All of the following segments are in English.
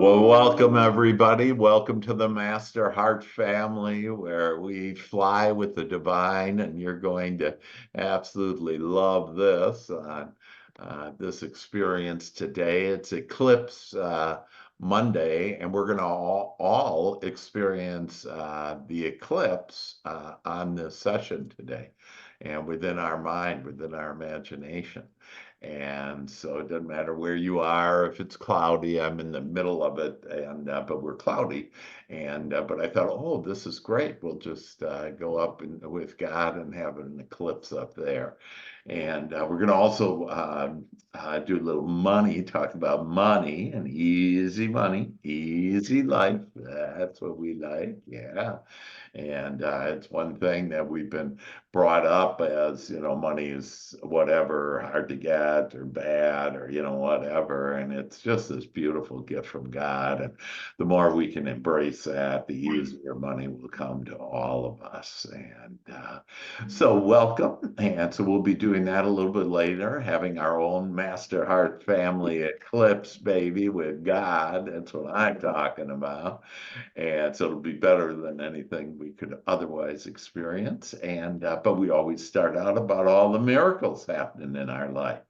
Well, welcome everybody. Welcome to the Master Heart family, where we fly with the divine, and you're going to absolutely love this this experience today. It's Eclipse Monday, and we're going to all experience the eclipse on this session today, and within our mind, within our imagination. And so it doesn't matter where you are. If it's cloudy, I'm in the middle of it, and but we're cloudy. And but I thought, oh, this is great. We'll just go up with God and have an eclipse up there. And we're going to also do a little money, talk about money and easy money, easy life. That's what we like. Yeah. And it's one thing that we've been brought up as, money is whatever, hard to get or bad or, whatever. And it's just this beautiful gift from God. And the more we can embrace that, the easier money will come to all of us. And so welcome. And so we'll be doing that a little bit later, having our own Master Heart family eclipse, baby, with God. That's what I'm talking about. And so it'll be better than anything we could otherwise experience. And but we always start out about all the miracles happening in our life.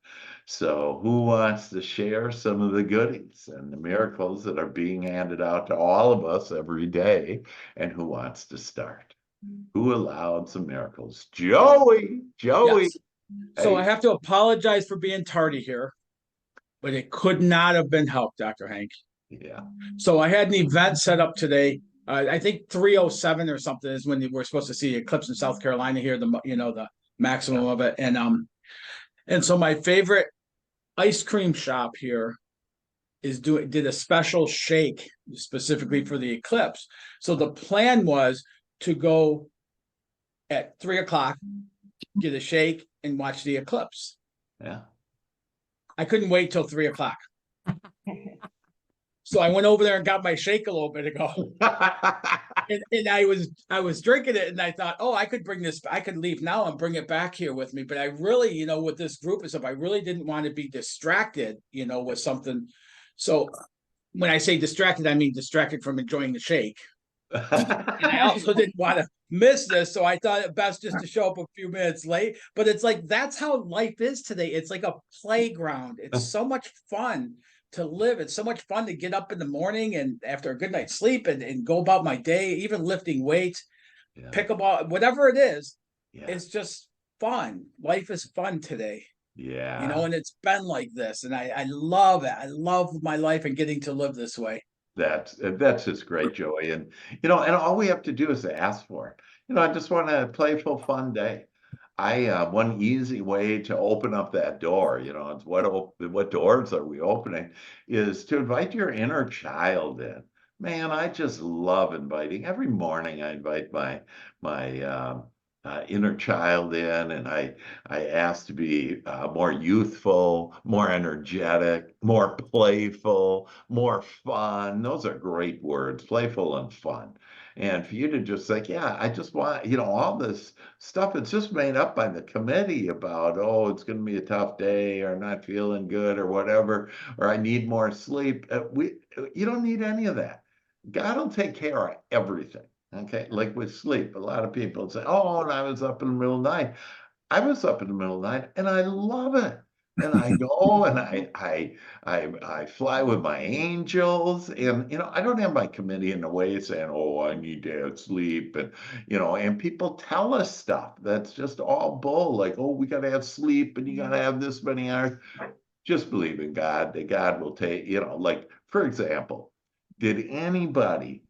So who wants to share some of the goodies and the miracles that are being handed out to all of us every day? And who wants to start? Who allowed some miracles? Joey. Yes. So Hey. I have to apologize for being tardy here, but it could not have been helped, Dr. Hank. Yeah. So I had an event set up today. I think 3:07 or something is when we're supposed to see eclipse in South Carolina here, the maximum of it. And so my favorite ice cream shop here did a special shake specifically for the eclipse. So the plan was to go at 3 o'clock, get a shake, and watch the eclipse. Yeah. I couldn't wait till 3 o'clock. So I went over there and got my shake a little bit ago. and I was drinking it, and I thought, oh, I could leave now and bring it back here with me. But I really, with this group and stuff, I really didn't want to be distracted, with something. So when I say distracted, I mean distracted from enjoying the shake. And I also didn't want to miss this, so I thought it best just to show up a few minutes late. But it's like that's how life is today. It's like a playground. It's so much fun to live. It's so much fun to get up in the morning and after a good night's sleep and go about my day, even lifting weights, pickleball, whatever it is. Yeah. It's just fun. Life is fun today. Yeah. And it's been like this, and I love it. I love my life and getting to live this way. That's just great, Joey. And and all we have to do is ask for it. I just want a playful, fun day. One easy way to open up that door, it's what doors are we opening, is to invite your inner child in. Man, I just love inviting. Every morning I invite my inner child in, and I ask to be more youthful, more energetic, more playful, more fun. Those are great words, playful and fun. And for you to just say, yeah, I just want, all this stuff, it's just made up by the committee about, oh, it's going to be a tough day or not feeling good or whatever, or I need more sleep. You don't need any of that. God will take care of everything. Okay, like with sleep, a lot of people say, "Oh, and I was up in the middle of the night." I was up in the middle of the night, and I love it. And I go and I fly with my angels, and I don't have my committee in the way saying, "Oh, I need to have sleep," and and people tell us stuff that's just all bull. Like, "Oh, we got to have sleep, and you got to have this many hours." Just believe in God. That God will take. Like for example, did anybody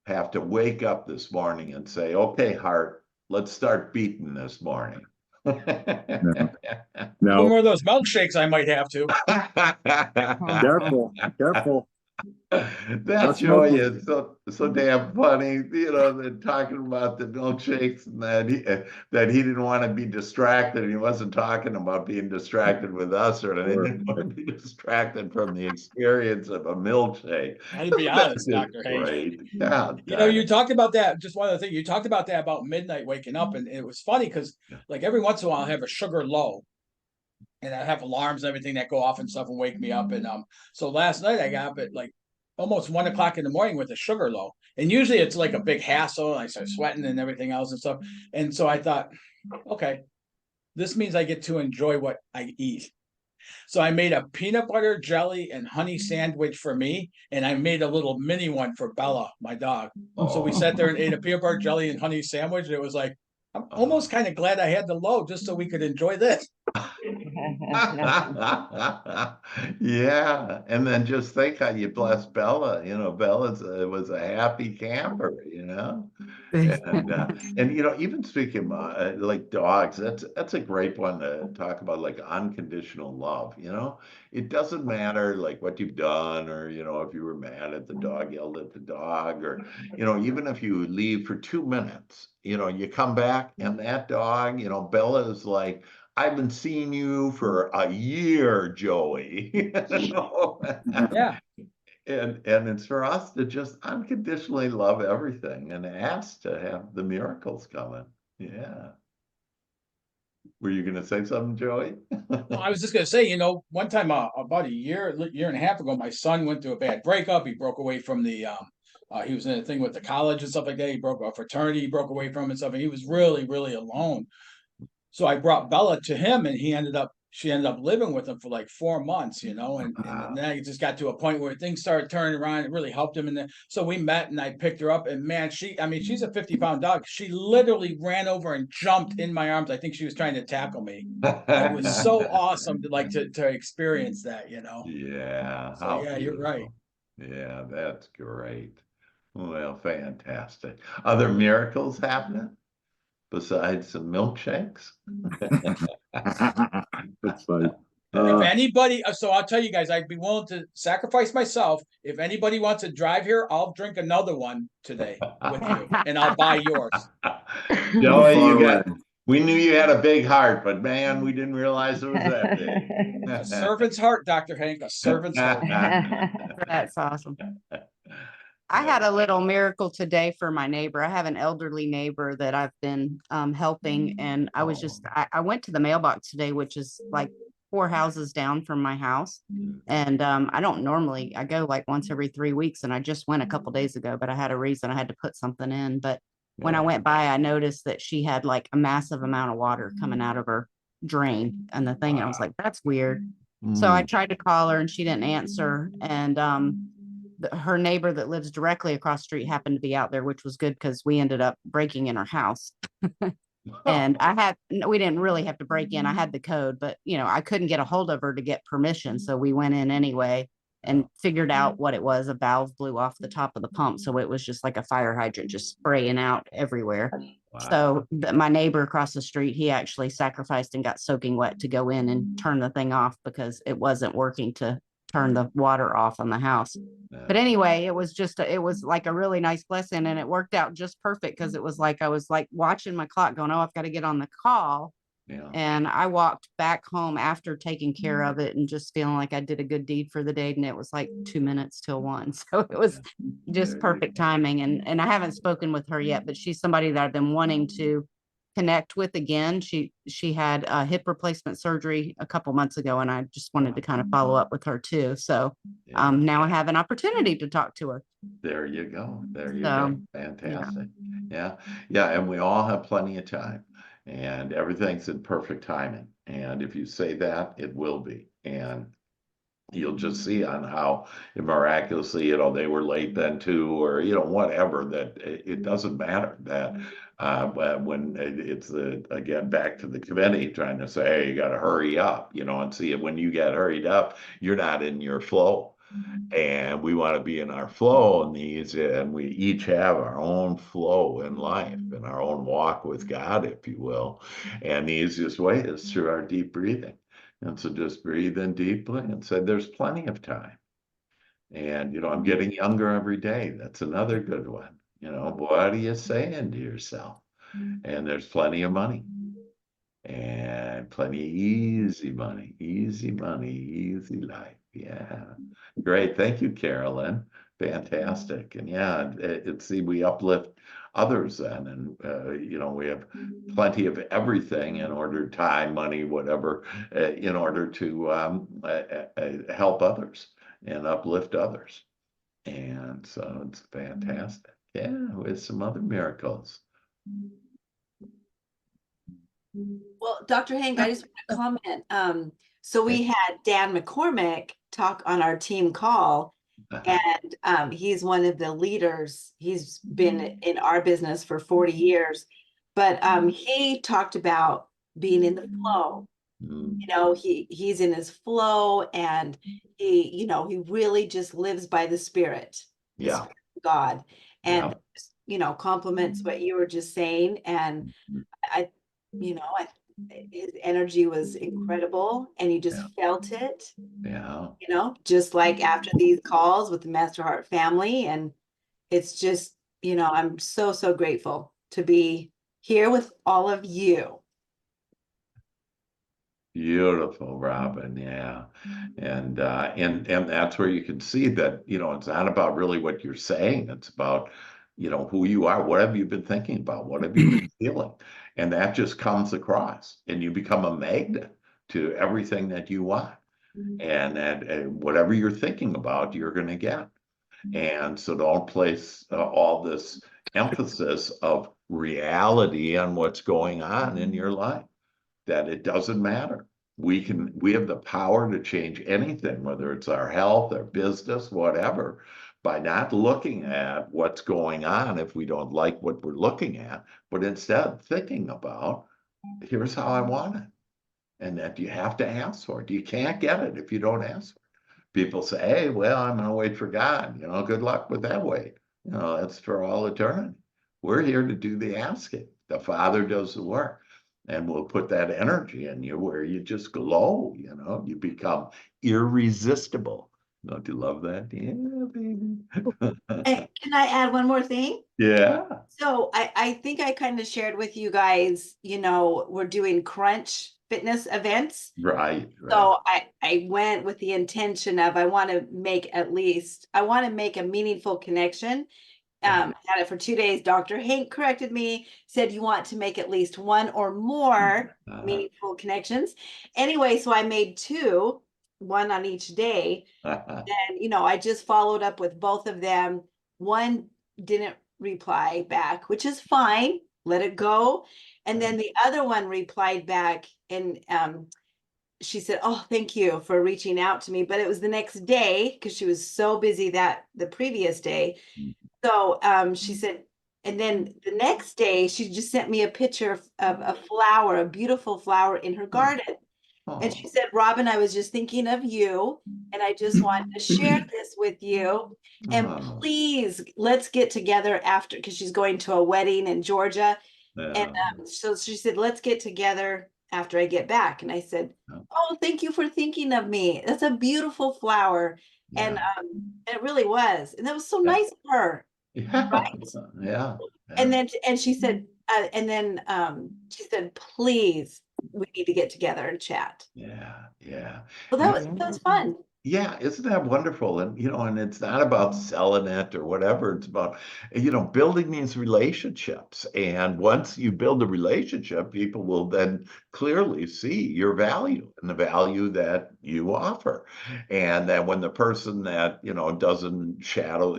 have to wake up this morning and say, okay, heart, let's start beating this morning? No. One more of those milkshakes I might have to. Careful, careful. That joy is so damn funny, they're talking about the milkshakes and that he didn't want to be distracted, and he wasn't talking about being distracted with us or anything. He didn't want to be distracted from the experience of a milkshake. I'll be honest, Dr. Hayes. Yeah, you talked about that. Just one other thing, you talked about that about midnight waking up, and it was funny because like every once in a while I have a sugar low. And I have alarms and everything that go off and stuff and wake me up. And so last night I got up at like almost 1 o'clock in the morning with the sugar low. And usually it's like a big hassle. And I start sweating and everything else and stuff. And so I thought, okay, this means I get to enjoy what I eat. So I made a peanut butter jelly and honey sandwich for me, and I made a little mini one for Bella, my dog. So we sat there and ate a peanut butter jelly and honey sandwich. And it was like, I'm almost kind of glad I had the low just so we could enjoy this. Yeah, and then just think how you bless Bella. Bella's was a happy camper. And even speaking like dogs, that's a great one to talk about, like unconditional love. It doesn't matter like what you've done, or if you were mad at the dog, yelled at the dog, or even if you leave for 2 minutes, you come back and that dog, Bella is like, I've been seeing you for a year, Joey. Yeah. And it's for us to just unconditionally love everything and ask to have the miracles coming. Yeah. Were you going to say something, Joey? Well, I was just going to say, one time about a year and a half ago, my son went through a bad breakup. He broke away from he was in a thing with the college and stuff like that. He broke a fraternity, he broke away from it and stuff. And he was really, really alone. So I brought Bella to him, and she ended up living with him for like 4 months, and then it just got to a point where things started turning around. It really helped him. And then, so we met, and I picked her up, and man, she's a 50-pound dog. She literally ran over and jumped in my arms. I think she was trying to tackle me. It was so awesome to experience that, Yeah. So yeah, you're right. Yeah, that's great. Well, fantastic. Other miracles happening besides some milkshakes? That's funny. If anybody, so I'll tell you guys, I'd be willing to sacrifice myself. If anybody wants to drive here, I'll drink another one today with you, and I'll buy yours. Joey, we knew you had a big heart, but man, we didn't realize it was that big. A servant's heart, Dr. Hank, a servant's heart. That's awesome. I had a little miracle today for my neighbor. I have an elderly neighbor that I've been helping, and I was I went to the mailbox today, which is like 4 houses down from my house. And I don't normally, I go like once every 3 weeks, and I just went a couple days ago, but I had a reason I had to put something in. But when I went by, I noticed that she had like a massive amount of water coming out of her drain and the thing. And I was like, that's weird. So I tried to call her and she didn't answer. And her neighbor that lives directly across the street happened to be out there, which was good because we ended up breaking in her house. And we didn't really have to break in. I had the code, but I couldn't get a hold of her to get permission. So we went in anyway and figured out what it was. A valve blew off the top of the pump. So it was just like a fire hydrant, just spraying out everywhere. Wow. So my neighbor across the street, he actually sacrificed and got soaking wet to go in and turn the thing off because it wasn't working to turn the water off on the house. But anyway, it was like a really nice blessing, and it worked out just perfect because it was like I was like watching my clock going, oh, I've got to get on the call. Yeah. And I walked back home after taking care of it and just feeling like I did a good deed for the day. And it was like 2 minutes till 1. So it was just perfect timing. And I haven't spoken with her yet, but she's somebody that I've been wanting to connect with again. She had a hip replacement surgery a couple months ago, and I just wanted to kind of follow up with her too. So now I have an opportunity to talk to her. There you go. There you go. Fantastic. Yeah. And we all have plenty of time, and everything's in perfect timing. And if you say that, it will be. And you'll just see on how miraculously, they were late then too, or, whatever, that it doesn't matter that when it's again, back to the committee trying to say, hey, you got to hurry up, and see it when you get hurried up, you're not in your flow. And we want to be in our flow, and we each have our own flow in life and our own walk with God, if you will. And the easiest way is through our deep breathing. And so just breathe in deeply and say, there's plenty of time. And, I'm getting younger every day. That's another good one. What are you saying to yourself? And there's plenty of money. And plenty of easy money, easy life. Yeah. Great. Thank you, Carolyn. Fantastic. And see, we uplift others then, and we have plenty of everything in order, time, money, whatever, in order to help others and uplift others. And so it's fantastic. Yeah, with some other miracles. Well, Dr. Hank, I just want to comment. So we had Dan McCormick talk on our team call, and he's one of the leaders. He's been in our business for 40 years, but he talked about being in the flow. You know, he's in his flow, and he really just lives by the Spirit, the Yeah. Spirit of God, and Yeah. complements what you were just saying. And I, his energy was incredible, and you just felt it, Yeah. just like after these calls with the Master Heart family. And it's just, I'm so, so grateful to be here with all of you. Beautiful, Robin. Yeah. And that's where you can see that, it's not about really what you're saying. It's about, who you are. What have you been thinking about? What have you been feeling? And that just comes across, and you become a magnet to everything that you want. And whatever you're thinking about, you're going to get. And so don't place all this emphasis of reality on what's going on in your life, that it doesn't matter. We have the power to change anything, whether it's our health, our business, whatever, by not looking at what's going on if we don't like what we're looking at, but instead thinking about, here's how I want it. And that you have to ask for it. You can't get it if you don't ask for it. People say, hey, well, I'm going to wait for God. Good luck with that wait. That's for all eternity. We're here to do the asking. The Father does the work. And we'll put that energy in you where you just glow, you become irresistible. Don't you love that? Yeah, baby. And can I add one more thing? Yeah. So I think I kind of shared with you guys, we're doing crunch fitness events. Right. So I went with the intention of I want to make a meaningful connection. Had it for 2 days. Dr. Hank corrected me, said you want to make at least one or more meaningful connections. Anyway, so I made two, one on each day. And, I just followed up with both of them. One didn't reply back, which is fine. Let it go. And then the other one replied back, and she said, oh, thank you for reaching out to me. But it was the next day because she was so busy the previous day. So she said, and then the next day she just sent me a picture of a flower, a beautiful flower in her garden. And she said, Robin, I was just thinking of you, and I just wanted to share this with you. And please, let's get together after, because she's going to a wedding in Georgia. And so she said, let's get together after I get back. And I said, oh, thank you for thinking of me. That's a beautiful flower. And it really was. And that was so nice of her. Yeah. Right? Yeah. And she said, she said, please, we need to get together and chat. Yeah. Yeah. Well, that was fun. Yeah, isn't that wonderful? And and it's not about selling it or whatever. It's about, building these relationships. And once you build a relationship, people will then clearly see your value and the value that you offer. And that when the person that, doesn't shadow,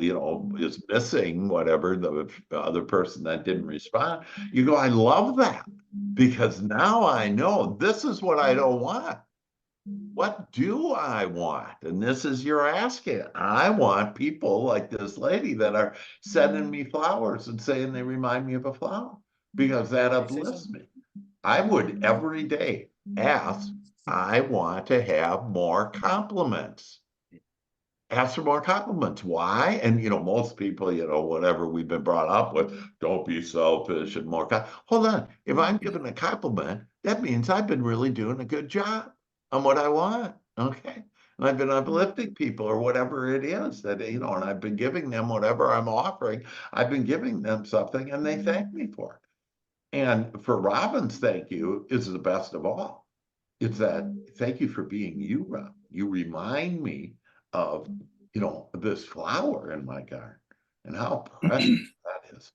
is missing whatever the other person that didn't respond, you go, I love that, because now I know this is what I don't want. What do I want? And this is your asking. I want people like this lady that are sending me flowers and saying they remind me of a flower, because that uplifts me. I would every day ask, I want to have more compliments. Ask for more compliments. Why? And most people, whatever we've been brought up with, don't be selfish and more. Hold on. If I'm given a compliment, that means I've been really doing a good job on what I want. Okay. And I've been uplifting people or whatever it is that, and I've been giving them whatever I'm offering. I've been giving them something and they thank me for it. And for Robin's thank you is the best of all. It's that thank you for being you, Rob. You remind me of, this flower in my garden and how precious that is.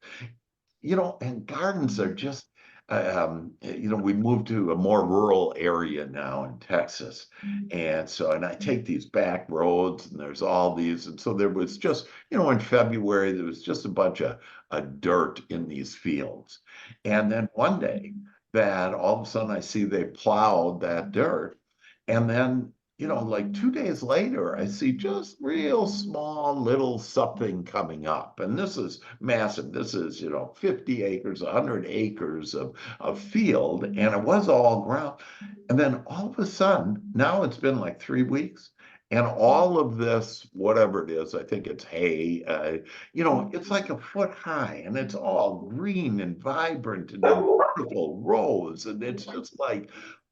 And gardens are just, we moved to a more rural area now in Texas. And I take these back roads and there's all these. And so there was just, in February, there was just a bunch of dirt in these fields. And then one day that all of a sudden I see they plowed that dirt. And then, like 2 days later, I see just real small little something coming up. And this is massive. This is, 50 acres, 100 acres of field. And it was all ground. And then all of a sudden, now it's been like 3 weeks. And all of this, whatever it is, I think it's hay, it's like a foot high and it's all green and vibrant and in beautiful rows. And it's just like,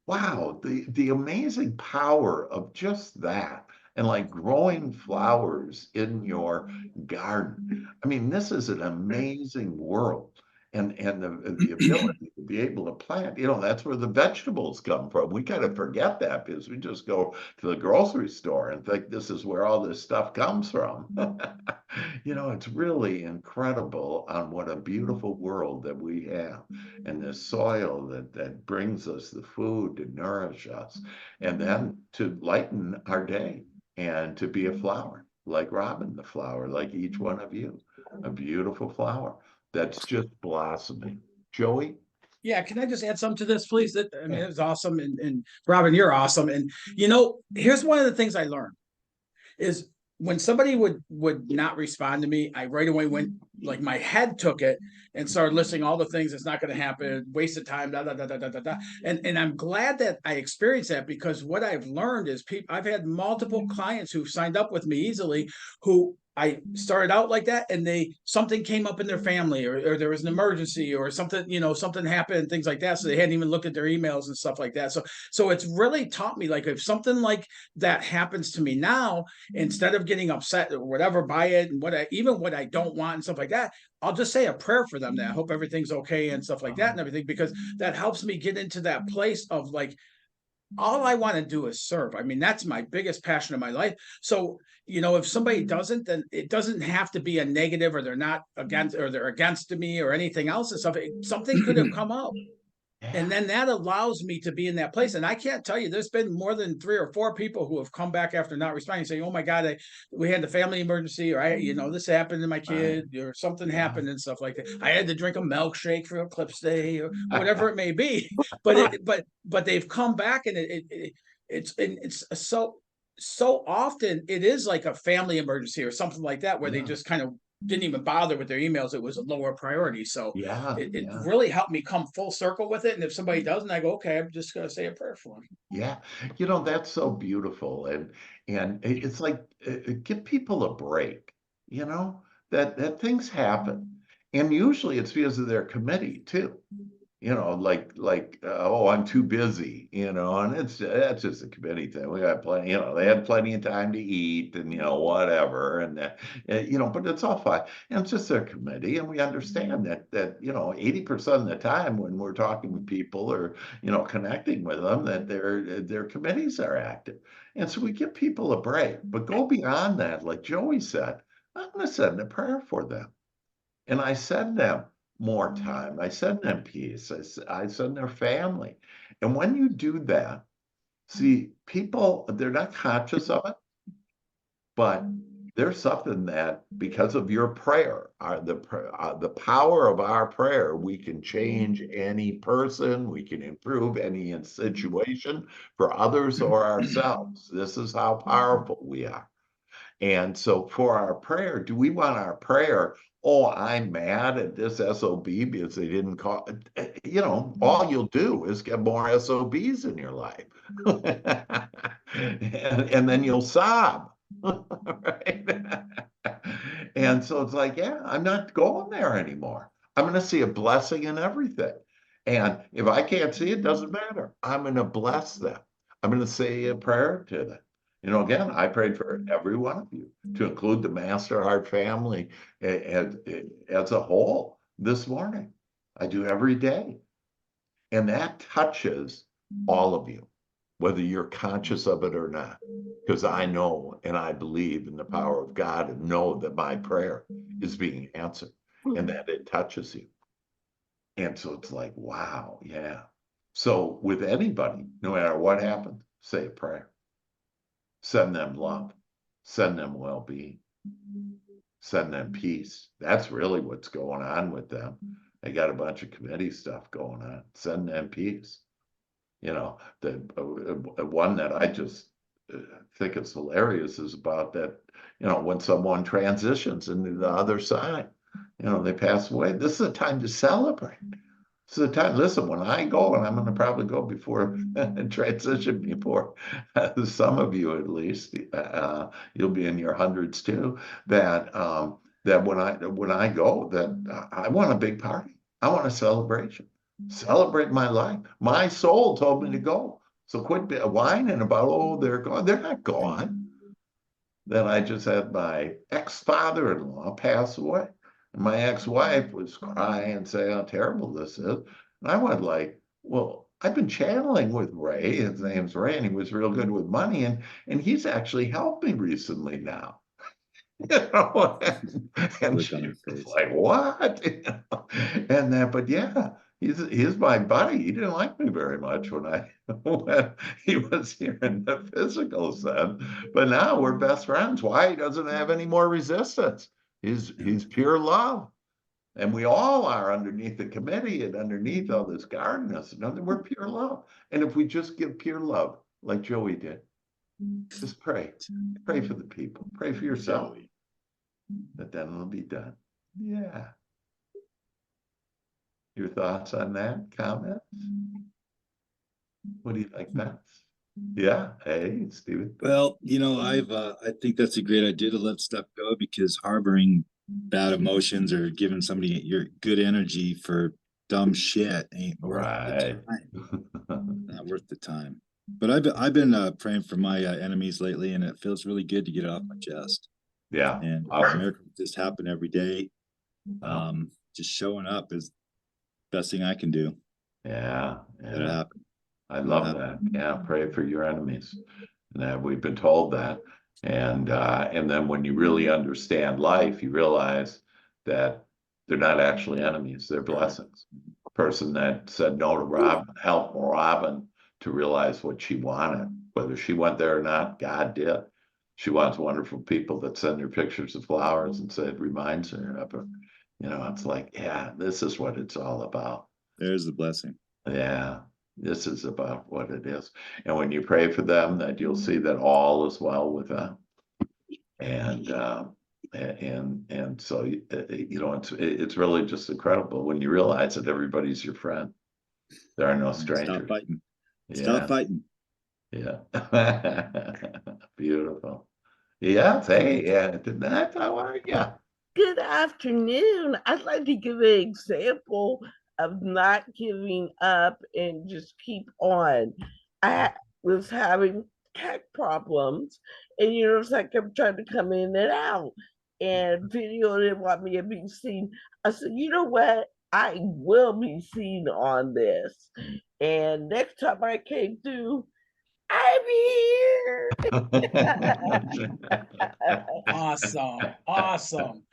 wow, the amazing power of just that and like growing flowers in your garden. I mean, this is an amazing world. And the ability to be able to plant, that's where the vegetables come from. We kind of forget that because we just go to the grocery store and think this is where all this stuff comes from. It's really incredible on what a beautiful world that we have and the soil that brings us the food to nourish us and then to lighten our day and to be a flower like Robin the flower, like each one of you, a beautiful flower that's just blossoming. Joey? Yeah, can I just add something to this, please? I mean, it was awesome, and Robin, you're awesome. And here's one of the things I learned is when somebody would not respond to me, I right away went, like, my head took it and started listing all the things that's not going to happen, waste of time, da da da da da da da. And I'm glad that I experienced that, because what I've learned is I've had multiple clients who signed up with me easily, who I started out like that, and something came up in their family, or there was an emergency or something, something happened, things like that. So they hadn't even looked at their emails and stuff like that. So it's really taught me, like, if something like that happens to me now, instead of getting upset or whatever by it, and what I don't want and stuff like that, I'll just say a prayer for them, that I hope everything's okay and stuff like that and everything, because that helps me get into that place of, like, all I want to do is serve. I mean, that's my biggest passion in my life. So, if somebody doesn't, then it doesn't have to be a negative, or they're not against, or they're against me or anything else and stuff. Something could have come up. And then that allows me to be in that place. And I can't tell you, there's been more than 3 or 4 people who have come back after not responding, saying, "Oh my God, we had the family emergency," or this happened to my kid, or something happened and stuff like that. I had to drink a milkshake for Eclipse Day, or whatever it may be. But they've come back, and it's so often it is like a family emergency or something like that, where they just kind of didn't even bother with their emails. It was a lower priority. So it really helped me come full circle with it. And if somebody doesn't, I go, okay, I'm just going to say a prayer for them. Yeah, that's so beautiful. And it's like, give people a break, that things happen. And usually it's because of their committee too. Oh, I'm too busy, and that's just a committee thing. We got plenty, they had plenty of time to eat and, whatever. And, but it's all fine. And it's just their committee. And we understand that 80% of the time when we're talking with people or, connecting with them, that their committees are active. And so we give people a break, but go beyond that. Like Joey said, I'm going to send a prayer for them. And I send them more time. I send them peace. I send their family. And when you do that, see, people, they're not conscious of it, but there's something that, because of your prayer, the power of our prayer, we can change any person, we can improve any situation for others or ourselves. This is how powerful we are. And so for our prayer, do we want our prayer, "Oh, I'm mad at this SOB because they didn't call," all you'll do is get more SOBs in your life. and then you'll sob. Right? And so it's like, yeah, I'm not going there anymore. I'm going to see a blessing in everything. And if I can't see it, doesn't matter. I'm going to bless them. I'm going to say a prayer to them. Again, I prayed for every one of you, to include the Master Heart family as a whole this morning. I do every day. And that touches all of you, whether you're conscious of it or not, because I know and I believe in the power of God and know that my prayer is being answered and that it touches you. And so it's like, wow, yeah. So with anybody, no matter what happens, say a prayer. Send them love. Send them well-being. Send them peace. That's really what's going on with them. They got a bunch of committee stuff going on. Send them peace. You know, the one that I just think is hilarious is about that, you know, when someone transitions into the other side, you know, they pass away. This is a time to celebrate. This is a time, listen, when I go, and I'm going to probably go before transition before some of you at least, you'll be in your hundreds too, that that when I go, that I want a big party. I want a celebration. Celebrate my life. My soul told me to go. So quit whining about, oh, they're gone. They're not gone. Then I just had my ex-father-in-law pass away. And my ex-wife was crying and saying how terrible this is. And I went like, well, I've been channeling with Ray. His name's Ray, and he was real good with money. And he's actually helped me recently now. You know, and Look she on her was face. like, what? You know? And then, but yeah, he's my buddy. He didn't like me very much when he was here in the physical sense, but now we're best friends. Why? He doesn't have any more resistance. He's pure love. And we all are underneath the committee and underneath all this guardedness. We're pure love. And if we just give pure love, like Joey did, just pray. Pray for the people. Pray for yourself. But then it'll be done. Yeah. Your thoughts on that? Comments? What do you think, Beth? Yeah. Hey, Steven. Well, you know, I think that's a great idea to let stuff go, because harboring bad emotions or giving somebody your good energy for dumb shit ain't worth the Right. time. Not worth the time. But I've been praying for my enemies lately, and it feels really good to get it off my chest. Yeah. And Awesome. miracles just happen every day. Just showing up is the best thing I can do. Yeah. Let it happen. I love that. Yeah. Pray for your enemies. And that we've been told that. And then when you really understand life, you realize that they're not actually enemies, they're blessings. Person that said no to Robin helped Robin to realize what she wanted. Whether she went there or not, God did. She wants wonderful people that send her pictures of flowers and say it reminds her of her. You know, it's like, yeah, this is what it's all about. There's the blessing. Yeah, this is about what it is. And when you pray for them, that you'll see that all is well with them. And so you know, it's really just incredible when you realize that everybody's your friend. There are no strangers. Stop fighting. Yeah. Stop fighting. Yeah. Beautiful. Yes. Hey, yeah. Antoinette, how are you? Good afternoon. I'd like to give an example of not giving up and just keep on. I was having tech problems, and it's like I'm trying to come in and out, and video didn't want me to be seen. I said, you know what? I will be seen on this. And next time I came through, I'm here. Awesome.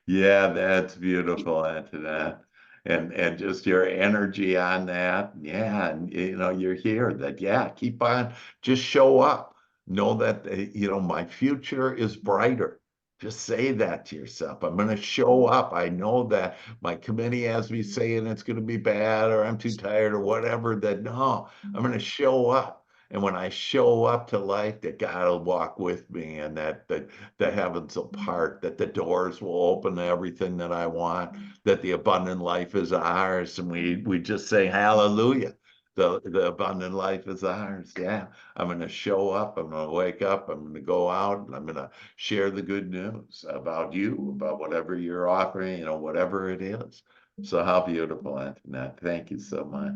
Yeah, that's beautiful, Antoinette. And just your energy on that. Yeah, and you know, you're here that, yeah, keep on, just show up. Know that you know, my future is brighter. Just say that to yourself. I'm gonna show up. I know that my committee has me saying it's gonna be bad or I'm too tired or whatever, that no, I'm gonna show up. And when I show up to life, that God will walk with me, and that the heavens will part, that the doors will open to everything that I want, that the abundant life is ours. And we just say hallelujah. The abundant life is ours. Yeah. I'm gonna show up, I'm gonna wake up, I'm gonna go out, and I'm gonna share the good news about you, about whatever you're offering, you know, whatever it is. So how beautiful, Antoinette. Thank you so much.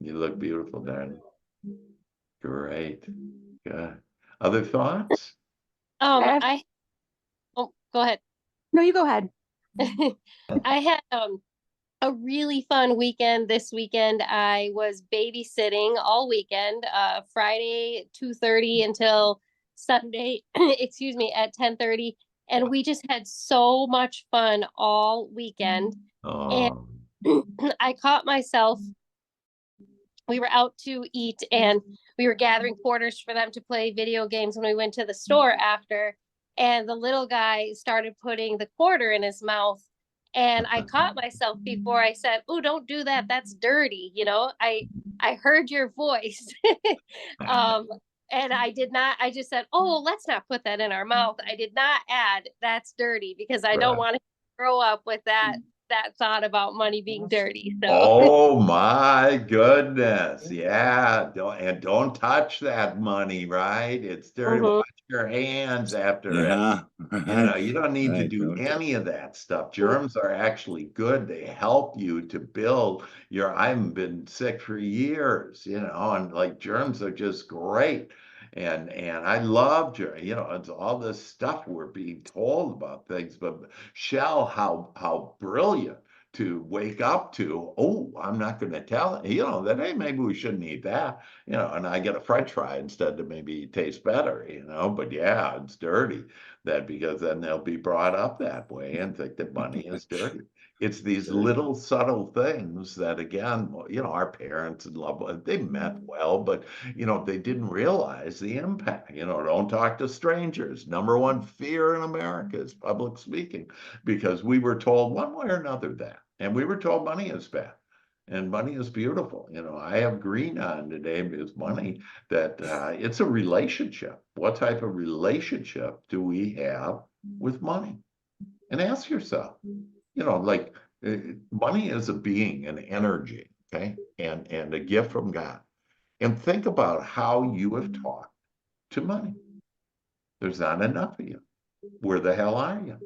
You look beautiful, darling. Great. Good. Other thoughts? I oh, go ahead. No, you go ahead. I had a really fun weekend this weekend. I was babysitting all weekend, Friday 2:30 until Sunday, excuse me, at 10:30. And we just had so much fun all weekend. Oh, I caught myself. We were out to eat and we were gathering quarters for them to play video games when we went to the store after. And the little guy started putting the quarter in his mouth. And I caught myself before I said, "Oh, don't do that. That's dirty." I heard your voice. um, and I did not, I just said, "Oh, let's not put that in our mouth." I did not add "that's dirty" because I don't right. want to grow up with that thought about money being dirty. So Oh my goodness. Yeah. Don't touch that money, right? It's dirty. Mhm. Wash your hands after it. Yeah. You don't need to Right, do don't any of that stuff. Germs are actually good. They help you to build I haven't been sick for years, and like germs are just great. And I love germs, it's all this stuff we're being told about things, but Shell, how brilliant to wake up to, oh, I'm not going to tell it, that, hey, maybe we shouldn't eat that, and I get a French fry instead to maybe taste better, but yeah, it's dirty that because then they'll be brought up that way and think that money is dirty. It's these Sure. little subtle things that again, our parents and loved ones, they meant well, but they didn't realize the impact. Don't talk to strangers. Number one fear in America is public speaking, because we were told one way or another that, and we were told money is bad. And money is beautiful. I have green on today because money, that it's a relationship. What type of relationship do we have with money? And ask yourself, like money is a being, an energy, okay, and a gift from God. And think about how you have talked to money. There's not enough of you. Where the hell are you?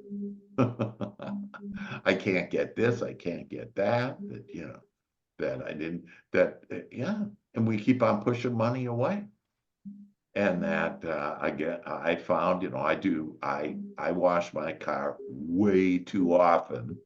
I can't get this, I can't get that, that I didn't, yeah. And we keep on pushing money away. And that I found, I wash my car way too often.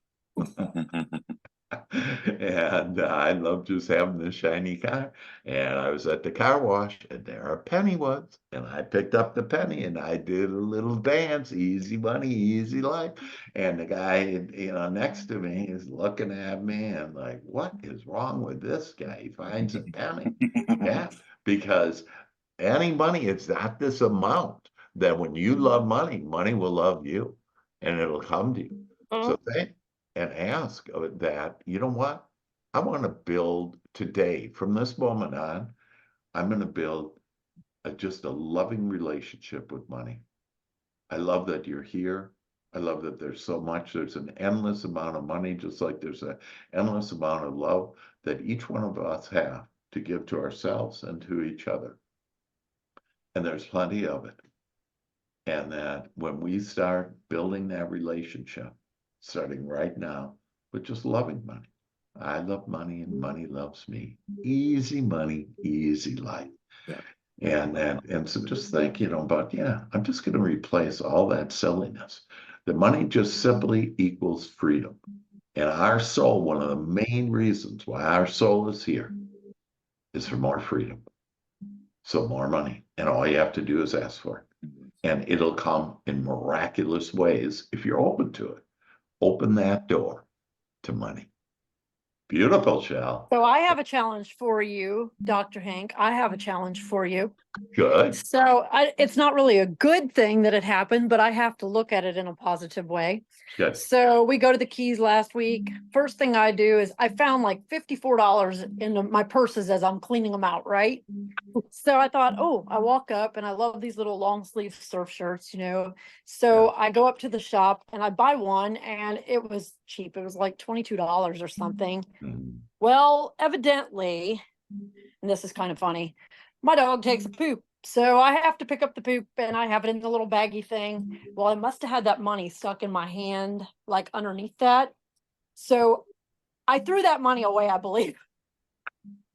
And I love just having this shiny car. And I was at the car wash, and there a penny was. And I picked up the penny and I did a little dance, easy money, easy life. And the guy, next to me is looking at me and like, what is wrong with this guy? He finds a penny. Yeah, because any money, it's not this amount that when you love money, money will love you and it'll come to you. So think and ask that, you know what? I want to build today, from this moment on, I'm going to build just a loving relationship with money. I love that you're here. I love that there's so much, there's an endless amount of money, just like there's an endless amount of love that each one of us have to give to ourselves and to each other. And there's plenty of it. And that when we start building that relationship, starting right now, with just loving money. I love money and money loves me. Easy money, easy life. Yeah. And so just think, about, I'm just going to replace all that silliness. The money just simply equals freedom. And our soul, one of the main reasons why our soul is here is for more freedom. So more money. And all you have to do is ask for it. And it'll come in miraculous ways if you're open to it. Open that door to money. Beautiful, Shell. So I have a challenge for you, Dr. Hank. I have a challenge for you. Good. So it's not really a good thing that it happened, but I have to look at it in a positive way. Good. So we go to the Keys last week. First thing I do is I found like $54 in my purses as I'm cleaning them out, right? So I thought, oh, I walk up and I love these little long sleeve surf shirts, So I go up to the shop and I buy one and it was cheap. It was like $22 or something. Mm. Well, evidently, and this is kind of funny, my dog takes a poop. So I have to pick up the poop and I have it in the little baggy thing. Well, I must have had that money stuck in my hand, like underneath that. So I threw that money away, I believe.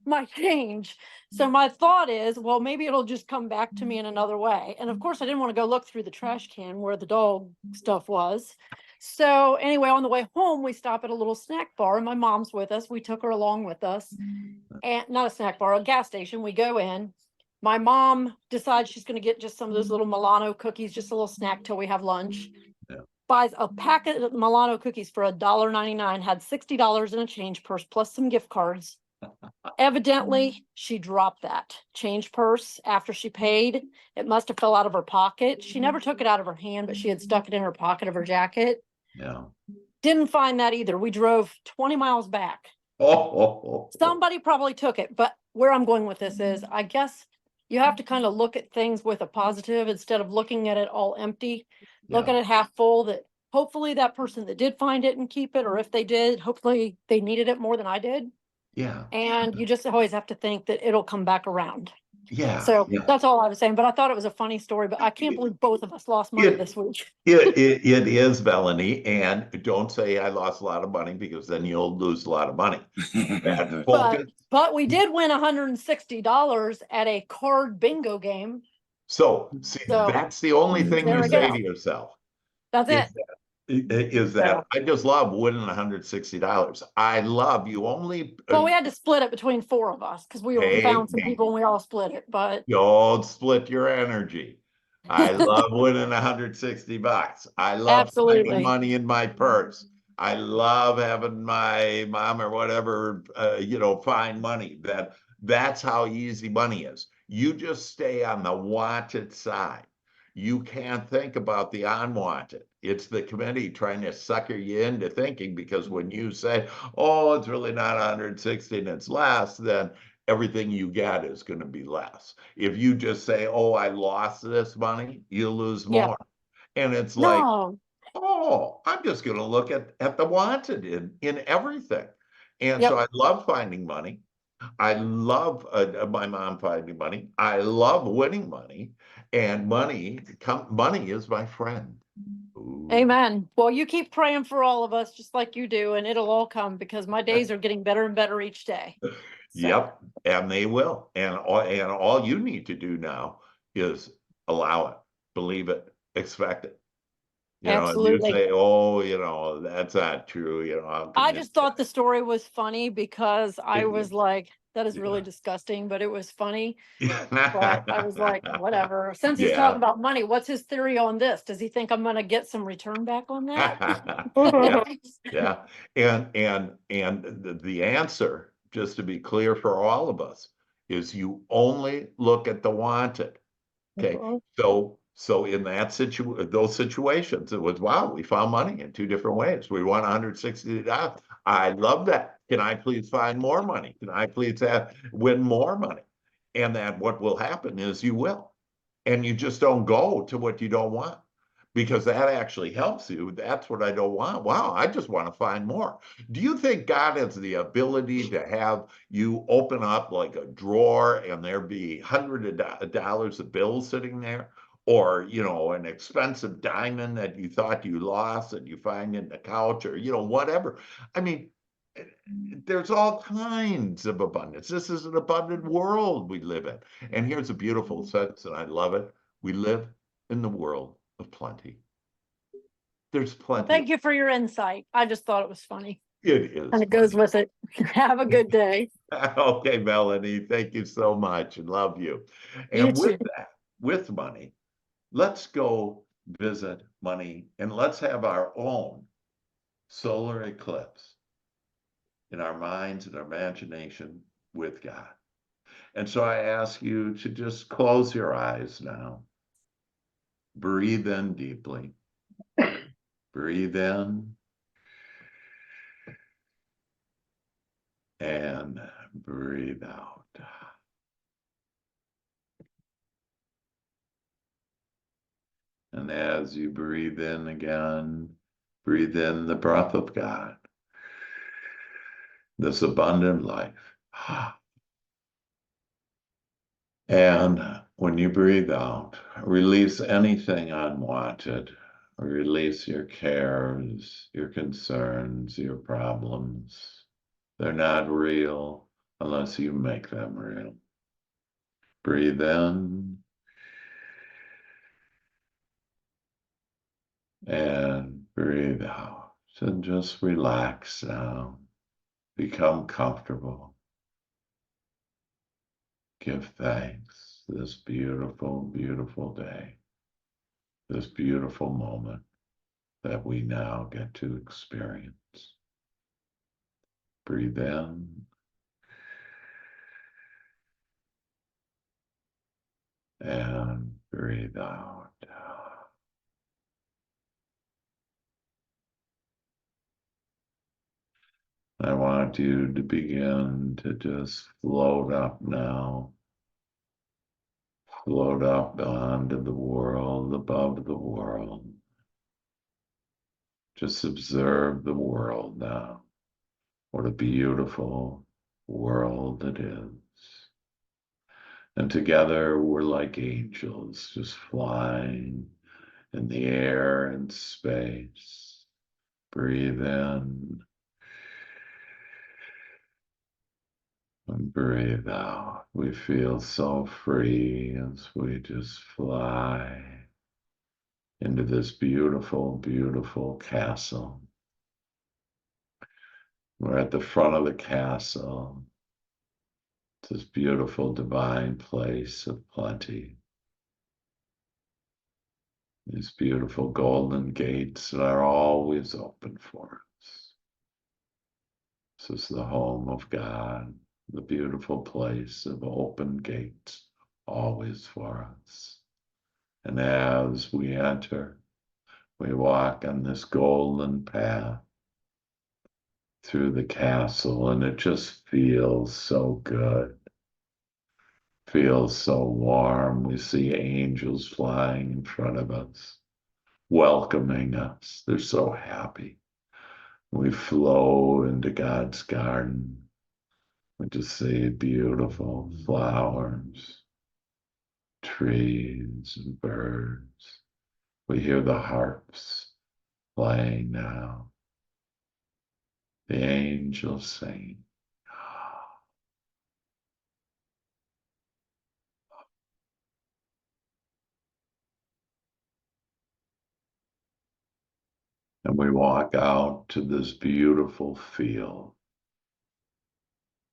My change. So my thought is, well, maybe it'll just come back to me in another way. And of course, I didn't want to go look through the trash can where the dog stuff was. So anyway, on the way home, we stop at a little snack bar and my mom's with us. We took her along with us, and not a snack bar, a gas station. We go in. My mom decides she's going to get just some of those little Milano cookies, just a little snack till we have lunch. Yeah. buys a packet of Milano cookies for $1.99, had $60 in a change purse plus some gift cards. Evidently, she dropped that change purse after she paid. It must have fell out of her pocket. She never took it out of her hand, but she had stuck it in her pocket of her jacket. Yeah. Didn't find that either. We drove 20 miles back. Oh. Somebody probably took it, but where I'm going with this is, I guess you have to kind of look at things with a positive instead of looking at it all empty. Look Yeah. at it half full, that hopefully that person that did find it and keep it, or if they did, hopefully they needed it more than I did. Yeah. And you just always have to think that it'll come back around. Yeah. So Yeah. that's all I was saying, but I thought it was a funny story, but I can't believe both of us lost money this week. It is, Melanie, and don't say I lost a lot of money, because then you'll lose a lot of money. And But we did win $160 at a card bingo game. so see, So, that's the only thing there you we say go. to yourself That's it. is that I just love winning $160. I love you only. Well, we had to split it between four of us because we found some people and we all split it, but Don't split your energy. I love winning $160. I love finding absolutely. money in my purse. I love having my mom or whatever, find money. That's how easy money is. You just stay on the wanted side. You can't think about the unwanted. It's the committee trying to sucker you into thinking, because when you say, oh, it's really not 160 and it's less, then everything you get is going to be less. If you just say, oh, I lost this money, you lose more. And it's like, oh, I'm just going to look at the wanted in everything. And so I love finding money. I love my mom finding money. I love winning money, and money is my friend. Ooh. Amen. Well, you keep praying for all of us, just like you do, and it'll all come, because my days are getting better and better each day. So. Yep, and they will. And all you need to do now is allow it, believe it, expect it. Absolutely. If you say, oh, that's not true, I just thought the story was funny because I was like, that is really disgusting, but it was funny. But I was like, whatever. Since he's talking about money, what's his theory on this? Does he think I'm gonna get some return back on that? Yeah. And the answer, just to be clear for all of us, is you only look at the wanted. Okay. So in those situations, it was, wow, we found money in two different ways. We won $160. I love that. Can I please find more money? Can I please win more money? And that what will happen is you will. And you just don't go to what you don't want, because that actually helps you. That's what I don't want. Wow, I just want to find more. Do you think God has the ability to have you open up like a drawer and there be hundreds of dollars of bills sitting there? Or, an expensive diamond that you thought you lost and you find in the couch, or, whatever. I mean, there's all kinds of abundance. This is an abundant world we live in. And here's a beautiful sentence, and I love it. We live in the world of plenty. There's plenty. Thank you for your insight. I just thought it was funny. It is. And it goes with it. Have a good day. Okay, Melanie, thank you so much, and love you. And with money, let's go visit money, and let's have our own solar eclipse in our minds and our imagination with God. And so I ask you to just close your eyes now. Breathe in deeply. Breathe in and breathe out. And as you breathe in again, breathe in the breath of God, this abundant life. And when you breathe out, release anything unwanted. Release your cares, your concerns, your problems. They're not real unless you make them real. Breathe in and breathe out. And just relax now. Become comfortable. Give thanks this beautiful, beautiful day, this beautiful moment. that we now get to experience. Breathe in. And breathe out. I want you to begin to just float up now. Float up onto the world, above the world. Just observe the world now. What a beautiful world it is. And together we're like angels just flying in the air and space. Breathe in and breathe out. We feel so free as we just fly into this beautiful, beautiful castle. We're at the front of the castle. It's this beautiful divine place of plenty. These beautiful golden gates that are always open for us. This is the home of God, the beautiful place of open gates, always for us. And as we enter, we walk on this golden path through the castle, and it just feels so good. Feels so warm. We see angels flying in front of us, welcoming us. They're so happy. We flow into God's garden. We just see beautiful flowers, trees, and birds. We hear the harps playing now. The angels sing. And we walk out to this beautiful field.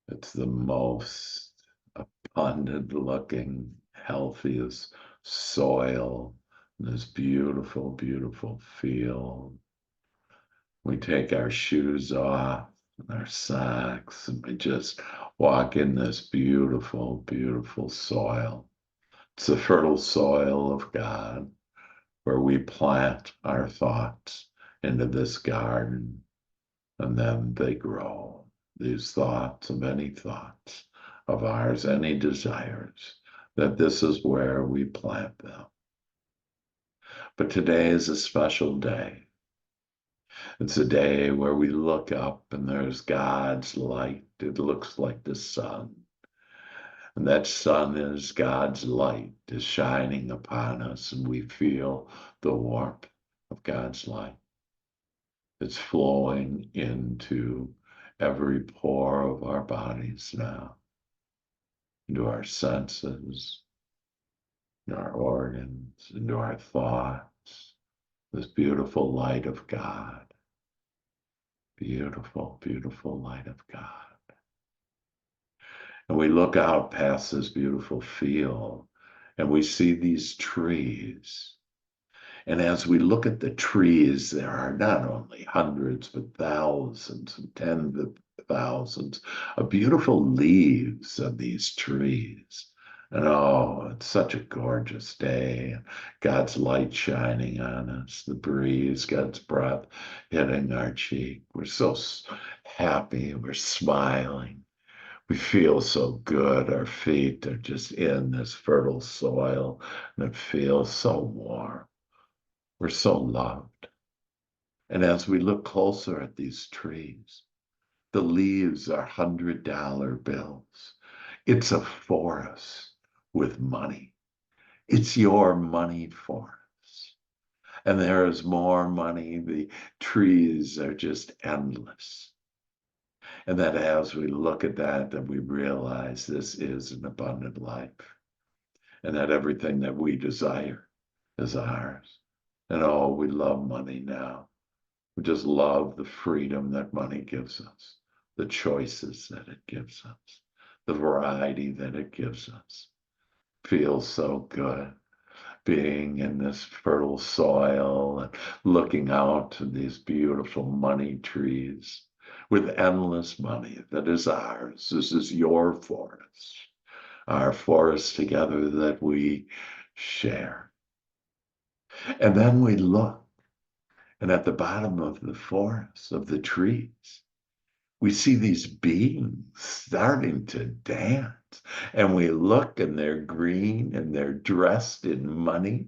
It's the most abundant looking, healthiest soil in this beautiful, beautiful field. We take our shoes off and our socks, and we just walk in this beautiful, beautiful soil. It's the fertile soil of God, where we plant our thoughts into this garden, and then they grow. These thoughts of any thoughts of ours, any desires, that this is where we plant them. But today is a special day. It's a day where we look up and there's God's light. It looks like the sun. And that sun is God's light is shining upon us, and we feel the warmth of God's light. It's flowing into every pore of our bodies now, into our senses, into our organs, into our thoughts, this beautiful light of God. Beautiful, beautiful light of God. And we look out past this beautiful field and we see these trees. And as we look at the trees, there are not only hundreds, but thousands and tens of thousands of beautiful leaves of these trees. And oh, it's such a gorgeous day. God's light shining on us, the breeze, God's breath hitting our cheek. We're so happy, we're smiling. We feel so good. Our feet are just in this fertile soil, and it feels so warm. We're so loved. And as we look closer at these trees, the leaves are $100 bills. It's a forest with money. It's your money forest. And there is more money. The trees are just endless. And that as we look at that, that we realize this is an abundant life. And that everything that we desire is ours. And oh, we love money now. We just love the freedom that money gives us, the choices that it gives us, the variety that it gives us. Feels so good. being in this fertile soil and looking out to these beautiful money trees with endless money that is ours. This is your forest, our forest together that we share. And then we look, and at the bottom of the forest, of the trees, we see these beings starting to dance. And we look, and they're green, and they're dressed in money,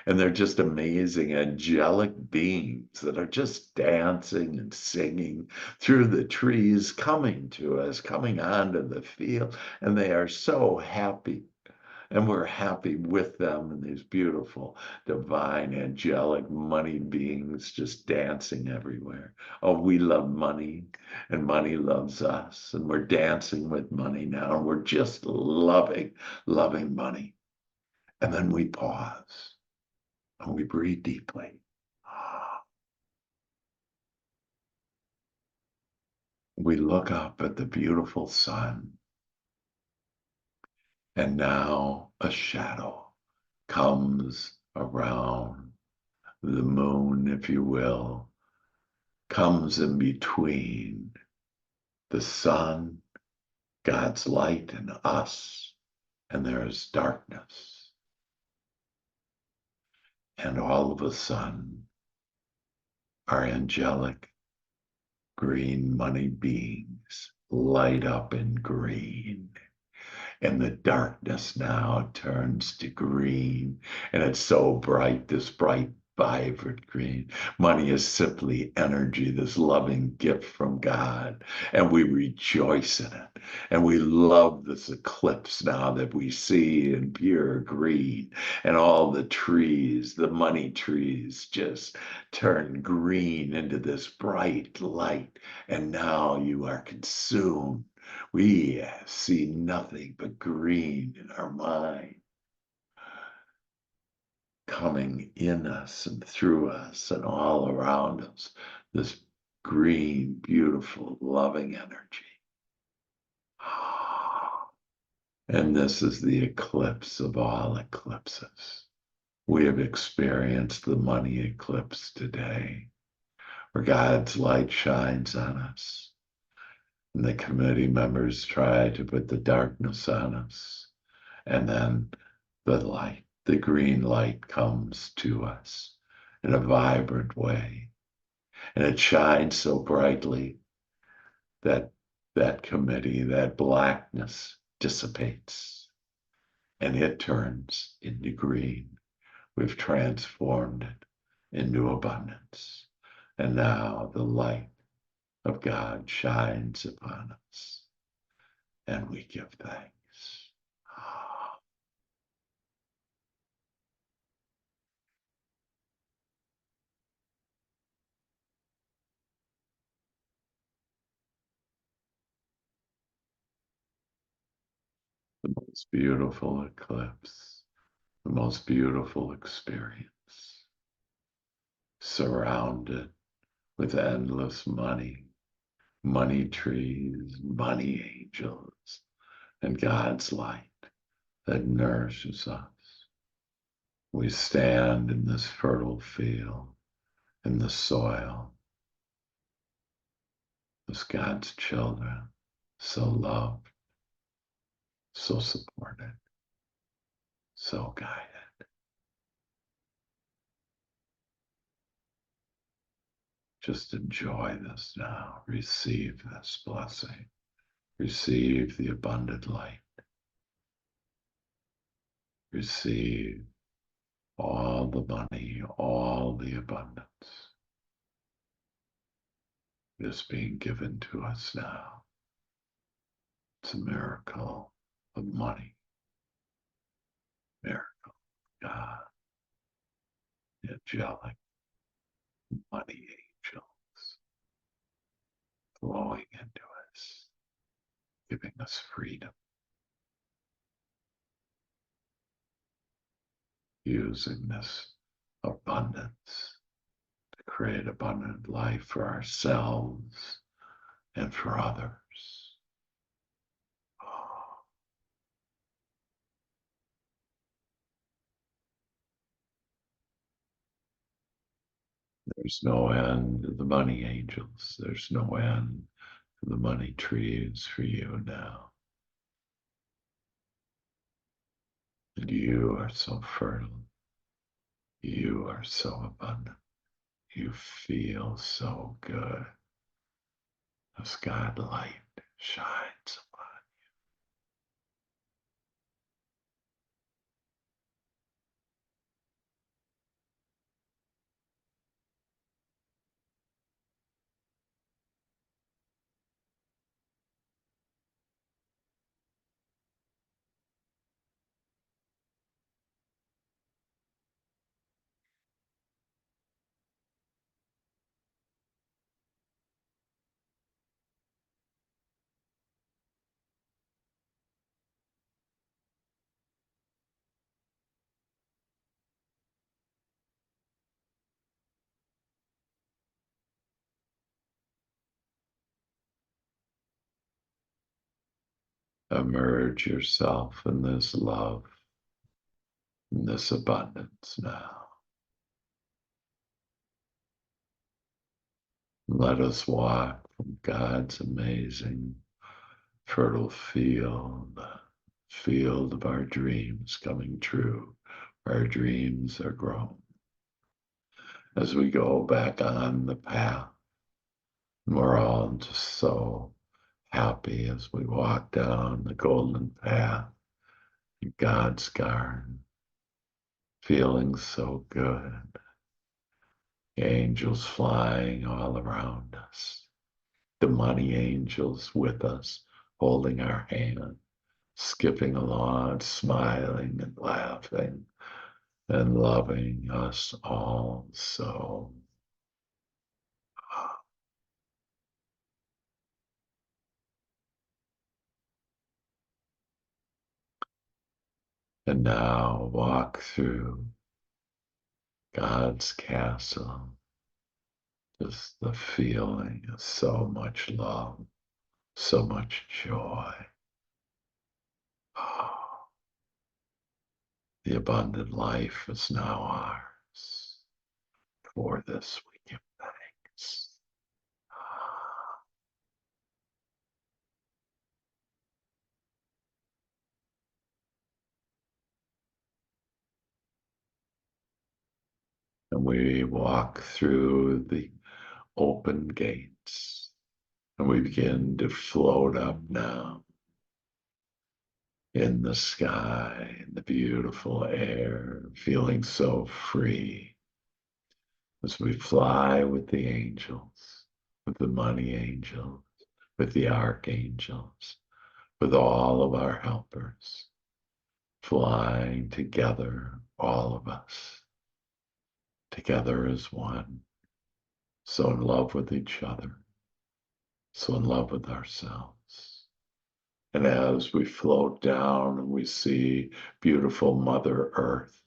and they're just amazing, angelic beings that are just dancing and singing through the trees, coming to us, coming onto the field. And they are so happy. And we're happy with them, and these beautiful, divine, angelic money beings just dancing everywhere. Oh, we love money, and money loves us, and we're dancing with money now, and we're just loving money. And then we pause, and we breathe deeply. We look up at the beautiful sun, and now a shadow comes around the moon, if you will, comes in between the sun, God's light, and us, and there is darkness. And all of a sudden, our angelic green money beings light up in green. And the darkness now turns to green, and it's so bright, this bright, vibrant green. Money is simply energy, this loving gift from God, and we rejoice in it. And we love this eclipse now that we see in pure green, and all the trees, the money trees, just turn green into this bright light, and now you are consumed. We see nothing but green in our mind, coming in us and through us and all around us. This green, beautiful, loving energy. And this is the eclipse of all eclipses. We have experienced the money eclipse today, where God's light shines on us. And the committee members try to put the darkness on us. And then the light, the green light, comes to us in a vibrant way. And it shines so brightly that that committee, that blackness dissipates. And it turns into green. We've transformed it into abundance. And now the light of God shines upon us, and we give thanks. The most beautiful eclipse, the most beautiful experience, surrounded with endless money, money trees, money angels, and God's light that nourishes us. We stand in this fertile field, in the soil, as God's children, so loved, so supported, so guided. Just enjoy this now. Receive this blessing. Receive the abundant light. Receive all the money, all the abundance is being given to us now. It's a miracle of money, miracle of God, the angelic money angels flowing into us, giving us freedom, using this abundance to create abundant life for ourselves and for others. Oh, There's no end to the money angels. There's no end to the money trees for you now. And you are so fertile. You are so abundant. You feel so good as God light shines upon you. Immerse yourself in this love, in this abundance now. Let us walk from God's amazing fertile field, the field of our dreams coming true. Our dreams are grown. As we go back on the path, we're all just so happy as we walk down the golden path in God's garden, feeling so good. Angels flying all around us, the money angels with us, holding our hand, skipping along, smiling and laughing and loving us all so. And now walk through God's castle, just the feeling of so much love, so much joy. Oh, the abundant life is now ours. For this we give thanks. And we walk through the open gates and we begin to float up now in the sky, in the beautiful air, feeling so free as we fly with the angels, with the money angels, with the archangels, with all of our helpers, flying together, all of us, together as one, so in love with each other, so in love with ourselves. And as we float down and we see beautiful Mother Earth,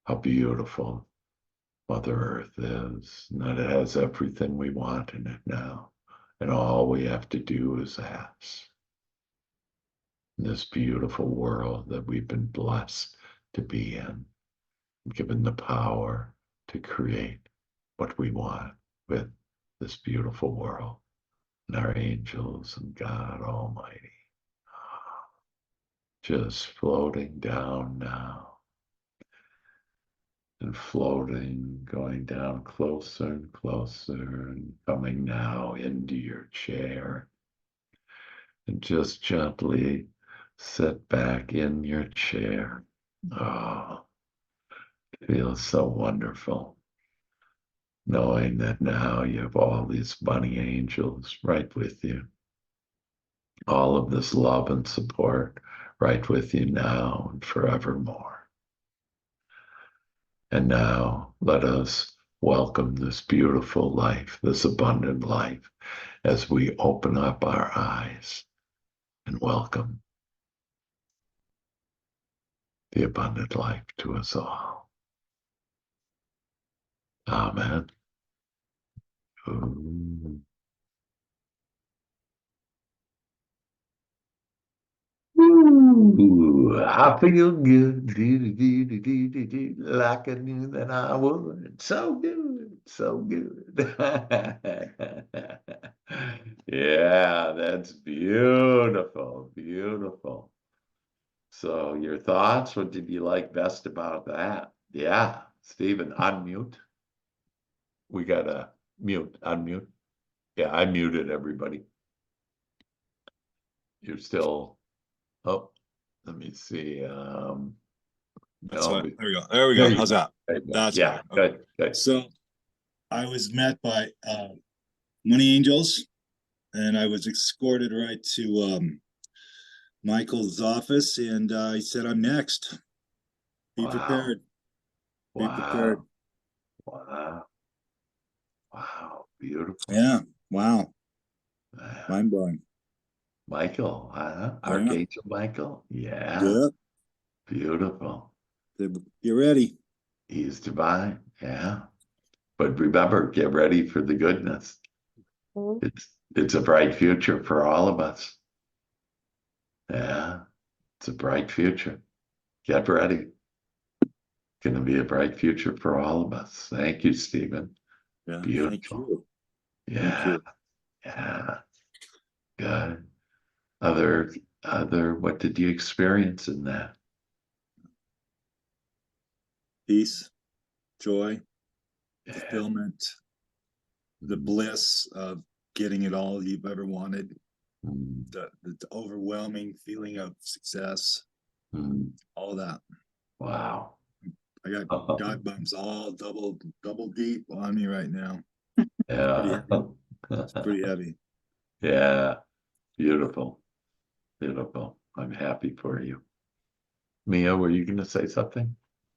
how beautiful Mother Earth is, and that it has everything we want in it now. And all we have to do is ask. In this beautiful world that we've been blessed to be in, given the power to create what we want with this beautiful world and our angels and God Almighty. Just floating down now and floating, going down closer and closer and coming now into your chair. And just gently sit back in your chair. Oh, it feels so wonderful knowing that now you have all these bunny angels right with you. All of this love and support right with you now and forevermore. And now let us welcome this beautiful life, this abundant life, as we open up our eyes and welcome the abundant life to us all. Amen. Ooh. Ooh, I feel good, like I knew that I would. So good, so good. Yeah, that's beautiful, beautiful. So your thoughts, what did you like best about that? Yeah, Stephen, unmute. We gotta mute, unmute. Yeah, I muted everybody. You're still, oh, let me see. That's No, what, there we go. There we there go. you How's go. that? There you go. That's Yeah, better. Okay. good, good. So I was met by money angels, and I was escorted right to Michael's office, and he said, "I'm next. Be Wow, prepared. Be prepared." wow, wow, wow, beautiful. Yeah. Wow. Yeah. Mind blowing. Michael, Yeah. Archangel Michael. Yeah, Yeah. beautiful. Get ready. He's divine. Yeah. But remember, get ready for the goodness. Mhm. It's a bright future for all of us. Yeah, it's a bright future. Get ready. Going to be a bright future for all of us. Thank you, Stephen. Yeah. Thank Beautiful. you. Thank Yeah, you. yeah, good. What did you experience in that? Peace, joy, Yeah. fulfillment, the bliss of getting it all you've ever wanted, Mm, the overwhelming feeling of success, mm, all that. wow. I got God bumps all double deep on me right now. Pretty Yeah. heavy. It's pretty heavy. Yeah. Beautiful. Beautiful. I'm happy for you. Mia, were you going to say something?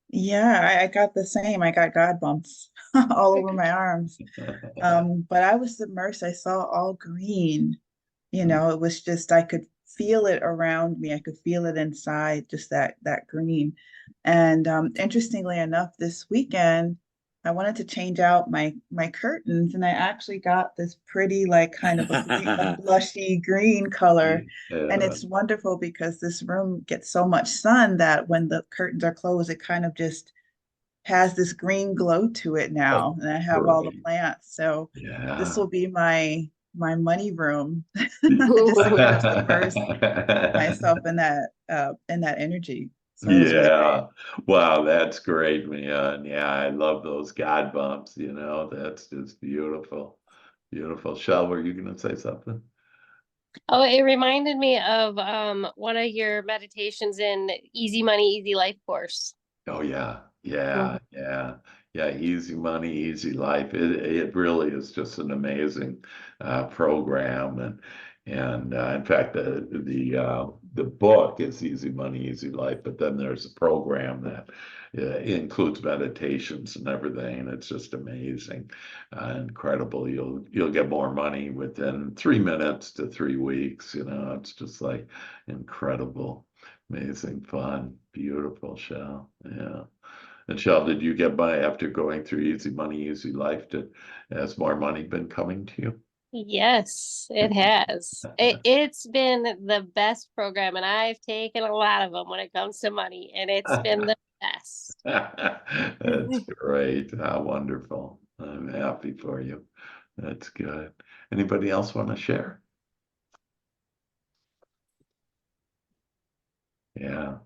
Yeah, I got the same. I got God bumps all over my arms. But I was submersed. I saw all green. It was just I could feel it around me. I could feel it inside, just that green. And interestingly enough, this weekend I wanted to change out my curtains, and I actually got this pretty like kind of a blushy green color. And Yeah. it's wonderful because this room gets so much sun that when the curtains are closed, it kind of just has this green glow to it Oh, now. And I have all the great. plants. So this Yeah. will be my money room. I just sort of submerse myself in that energy. So it was really great. Yeah. Wow, that's great, Mia. And yeah, I love those God bumps, that's just beautiful. Beautiful. Shel, were you gonna say something? Oh, it reminded me of one of your meditations in Easy Money, Easy Life course. Oh yeah, Mhm. yeah, yeah, yeah. Easy money, easy life. It really is just an amazing program, and in fact, the book is Easy Money, Easy Life. But then there's a program that includes meditations and everything, and it's just amazing, incredible. You'll get more money within 3 minutes to 3 weeks. It's just like incredible. Amazing fun, beautiful Shell. Yeah. And Shell, did you get money after going through Easy Money, Easy Life? Has more money been coming to you? Yes, it has. It's been the best program, and I've taken a lot of them when it comes to money, and it's been the best. That's great. How wonderful. I'm happy for you. That's good. Anybody else want to share? Yeah.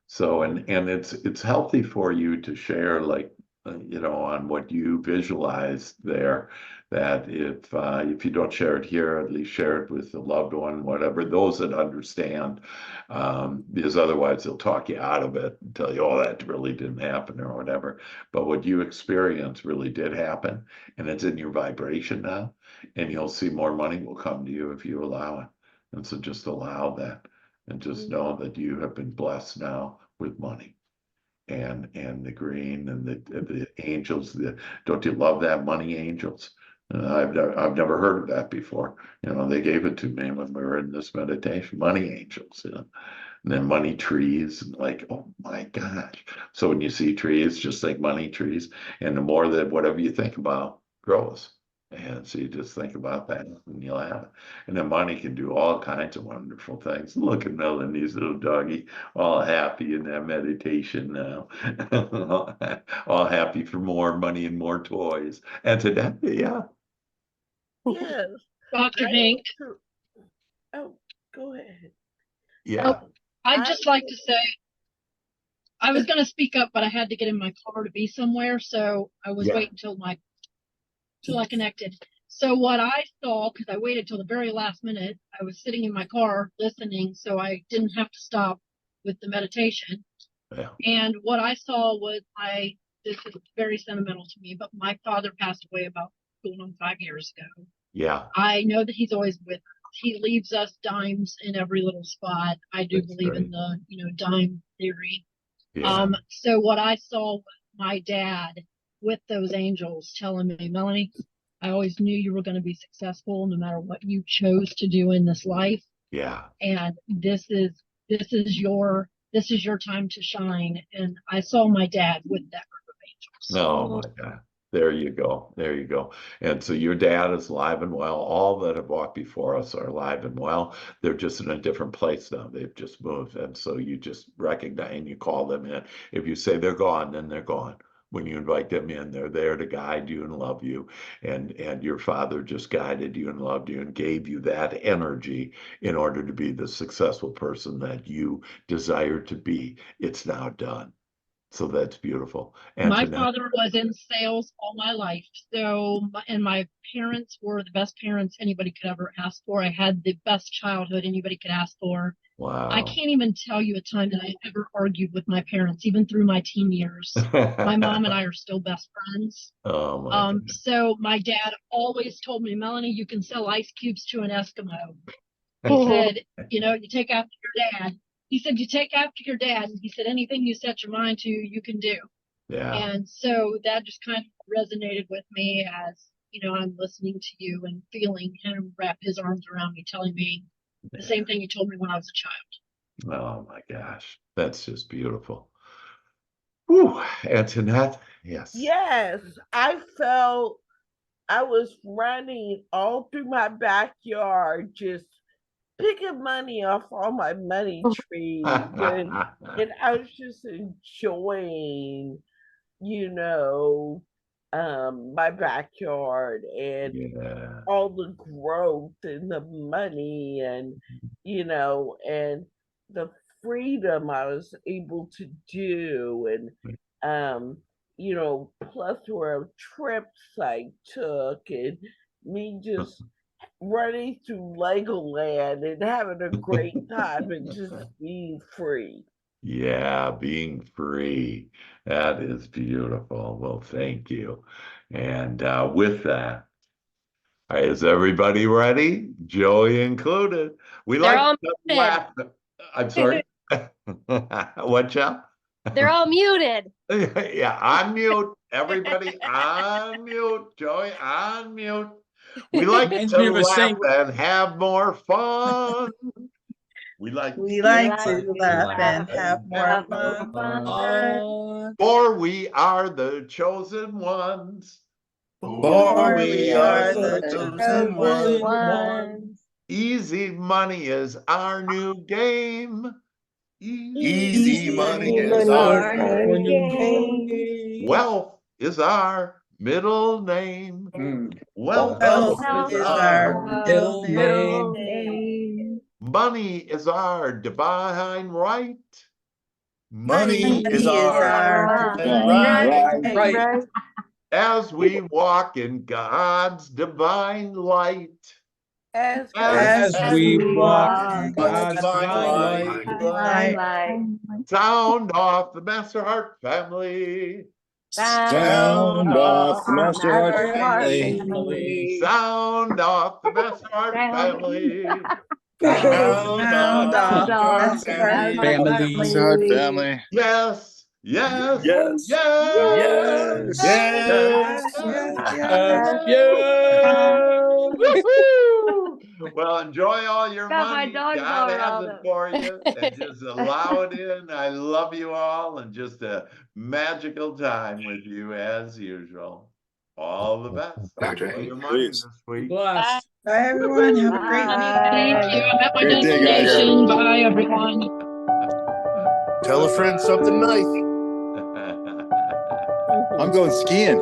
So, and it's healthy for you to share like, on what you visualize there, that if you don't share it here, at least share it with a loved one, whatever, those that understand, because otherwise they'll talk you out of it and tell you, oh, that really didn't happen or whatever. But what you experienced really did happen, and it's in your vibration now, and you'll see more money will come to you if you allow it. And so just allow that. And just know that you have been blessed now with money and the green and the angels. Don't you love that, money angels? I've never heard of that before. They gave it to me when we were in this meditation. Money angels, and then money trees, and like, oh my gosh. So when you see trees, just think money trees, and the more that whatever you think about grows. And so you just think about that and you'll have it. And then money can do all kinds of wonderful things. Look at Melanie's little doggy, all happy in that meditation now. All happy for more money and more toys. And to that, yeah. Yes. Dr. I Hank, Oh, go ahead. Yeah. I'd just like to say, I was going to speak up, but I had to get in my car to be somewhere. So I was Yeah. waiting till I connected. So what I saw, because I waited till the very last minute, I was sitting in my car listening, so I didn't have to stop with the meditation. Yeah. And what I saw was this is very sentimental to me, but my father passed away about going on 5 years ago. Yeah. I know that he's always with us. He leaves us dimes in every little spot. I do That's believe in great. the dime theory. Yeah. So what I saw was my dad with those angels telling me, Melanie, I always knew you were going to be successful no matter what you chose to do in this life. Yeah. And this is your time to shine. And I saw my dad with that group of angels. Oh my God. There you go. There you go. And so your dad is alive and well. All that have walked before us are alive and well. They're just in a different place now. They've just moved. And so you just recognize and you call them in. If you say they're gone, then they're gone. When you invite them in, they're there to guide you and love you. And your father just guided you and loved you and gave you that energy in order to be the successful person that you desire to be. It's now done. So that's beautiful. My Antoinette. father was in sales all my life. And my parents were the best parents anybody could ever ask for. I had the best childhood anybody could ask for. Wow. I can't even tell you a time that I ever argued with my parents, even through my teen years. My mom and I are still best friends. Oh my God. So my dad always told me, Melanie, you can sell ice cubes to an Eskimo. He said, you take after your dad. He said, you take after your dad. And he said, anything you set your mind to, you can do. Yeah. And so that just kind of resonated with me as, I'm listening to you and feeling him wrap his arms around me, telling me the same thing he told me when I was a child. Oh my gosh. That's just beautiful. Whew. Antoinette. Yes. Yes, I felt I was running all through my backyard, just picking money off all my money trees, and I was just enjoying, my backyard and Yeah. all the growth and the money and and the freedom I was able to do and plethora of trips I took and me just running through Legoland and having a great time and just being free. Yeah, being free. That is beautiful. Well, thank you. And with that, is everybody ready? Joey included. We They're like all to muted. laugh. I'm sorry. What's up? They're all muted. Yeah, unmute. Everybody unmute. Joey, unmute. We like Reminds to me of a laugh saying. and have more fun. We like We to like like to to laugh laugh and and have more have more fun. for we are the chosen ones. For For we we are are the the chosen chosen ones. ones. Easy money is our new game. Easy money Easy is money our is new our new game. game. Wealth is our middle name. Wealth Wealth Wealth is is our our middle middle name. name. Money is our divine right. Money is Money is our our divine divine right. Right. As we walk in God's divine light. As As As we we walk walk in in God's God's divine divine light. light. light. sound off the Master Heart family. Sound off the Master Heart family. Family. Sound off the Master Heart family. Sound Sound off the off, Master Heart Master Heart family. Family. Master Heart family. Yes, yes, Yes. yes, Yes. Yes, Yes. yes, Yes. yes. Woohoo! Well, enjoy all your Got my money. dogs all God has riled it up. for you, and just allow it in. I love you all, and just a magical time with you as usual. All the best. Dr. Enjoy Hank. your money Please. this week. Bless. Bye, everyone. Have a great week. Thank you. I'm at my Great day, guys. destination. Bye, everyone. Tell a friend something nice. I'm going skiing.